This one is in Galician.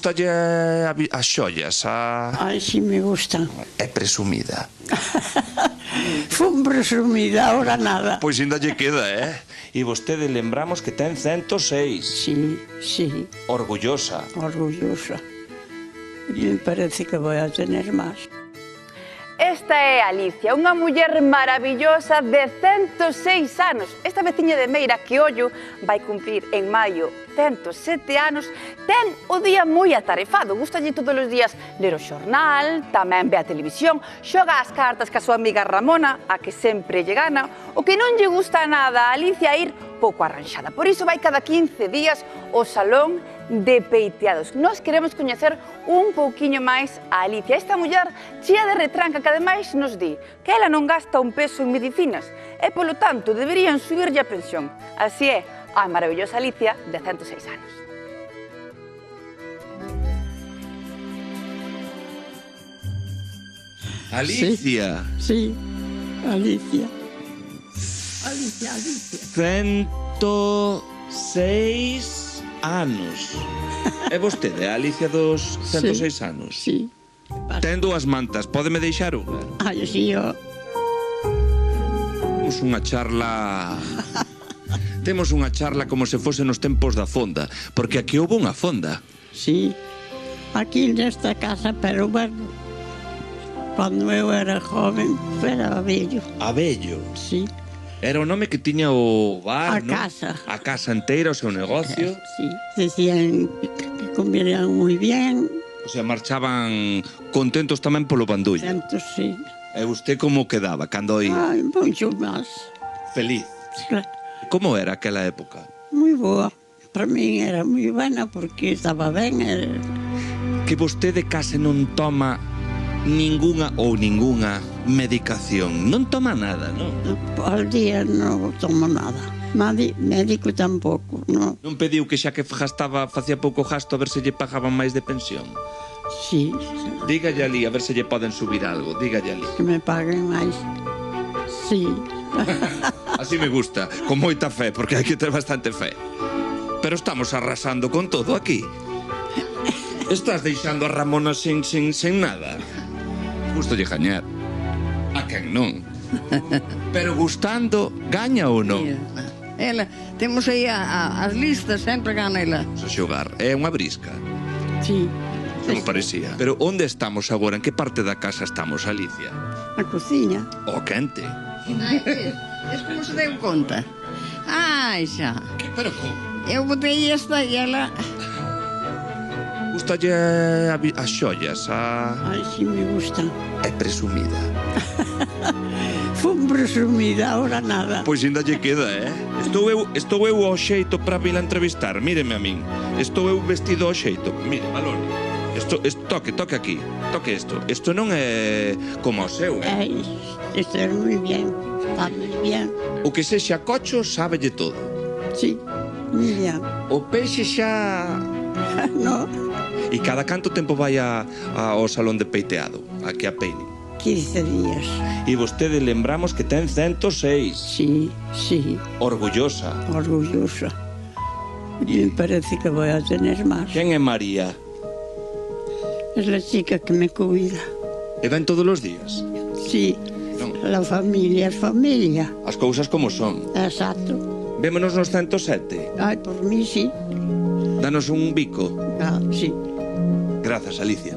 Gustalle as xollas? Ai, si me gustan. É presumida. Fun presumida, ahora nada. Pois ainda lle queda, E vostede lembramos que ten 106. Sí, sí, Orgullosa. orgullosa. Me parece que voy a tener más. Esta é Alicia, unha muller maravillosa de 106 anos. Esta veciña de Meira que ollo vai cumplir en maio 107 anos, ten o día moi atarefado. Gustalle todos os días ler o xornal, tamén ve a televisión, xoga as cartas ca súa amiga Ramona, a que sempre lle gana. O que non lle gusta nada a Alicia é ir pouco arranxada. Por iso vai cada 15 días ao salón de peiteados. Nós queremos coñecer un pouquiño máis a Alicia. Esta muller chea de retranca que ademais nos di que ela non gasta un peso en medicinas e, polo tanto, deberían subirlle a pensión. Así é a maravillosa Alicia de 106 anos. Alicia. Sí, Alicia. Alicia, Alicia. 106 anos. É vostede a Alicia dos 106 anos? Sí. Ten dúas mantas, pódeme deixar unha? Ai, sí, yo. Temos unha charla... Temos unha charla como se fose nos tempos da fonda, porque aquí houve unha fonda. Sí. Aquí nesta casa, pero bueno, cando eu era joven, era vello. Abello. Sí. Era o nome que tiña o bar, A non? casa. A casa inteira, o seu negocio. Sí. Decían que comían moi bien. O sea, marchaban contentos tamén polo bandullo. Tanto, sí. E usted como quedaba cando oía? Ai, moito máis. Feliz. Claro. Como era aquela época? Moi boa. Para min era moi buena porque estaba ben. Que vostede case non toma ningunha medicación. Non toma nada, non? Al día non tomo nada. Médico tampouco, non. Non pediu que xa que facía pouco gasto a ver se lle pagaban máis de pensión? Sí. Dígalle ali, a ver se lle poden subir algo. Dígalle ali. Que me paguen máis. Sí. Así me gusta, con moita fe, porque hai que ter bastante fe. Pero estamos arrasando con todo aquí. Estás deixando a Ramona sen nada. Gusto lle gañar. A quen non? Pero gustando, gaña ou non? Ela, temos aí as listas, sempre gana ela. Se xogar, é unha brisca. Sí. Como parecía. Pero onde estamos agora? En que parte da casa estamos, Alicia? A cociña. O quente. Ai, es como se deu conta. Ai, xa. Pero como? Eu botei esta e ela... Gustalle as xollas, Ai, si me gustan. É presumida. Fun presumida, ahora nada. Pois ainda lle queda, Estou eu ao xeito para vir a entrevistar. Míreme a min. Estou eu vestido ao xeito. Mire, Valor. Toque aquí. Toque isto. Isto non é como o seu, Isto é moi bien. Está moi bien. O que sexa cocho, sábelle todo. Sí, moi bien. O peixe xa... No, E cada canto tempo vai ao salón de peiteado, aquí a peine. 15 días. E vostede lembramos que ten 106. Sí, sí, Orgullosa. orgullosa. Me parece que voy a tener más. Quen é María? Es la chica que me cuida. E ven todos os días? Sí, Non. la familia es familia. As cousas como son. Exacto. Vémonos nos 107. Ay, por mí sí. Danos un bico. Ah, sí. Grazas, Alicia.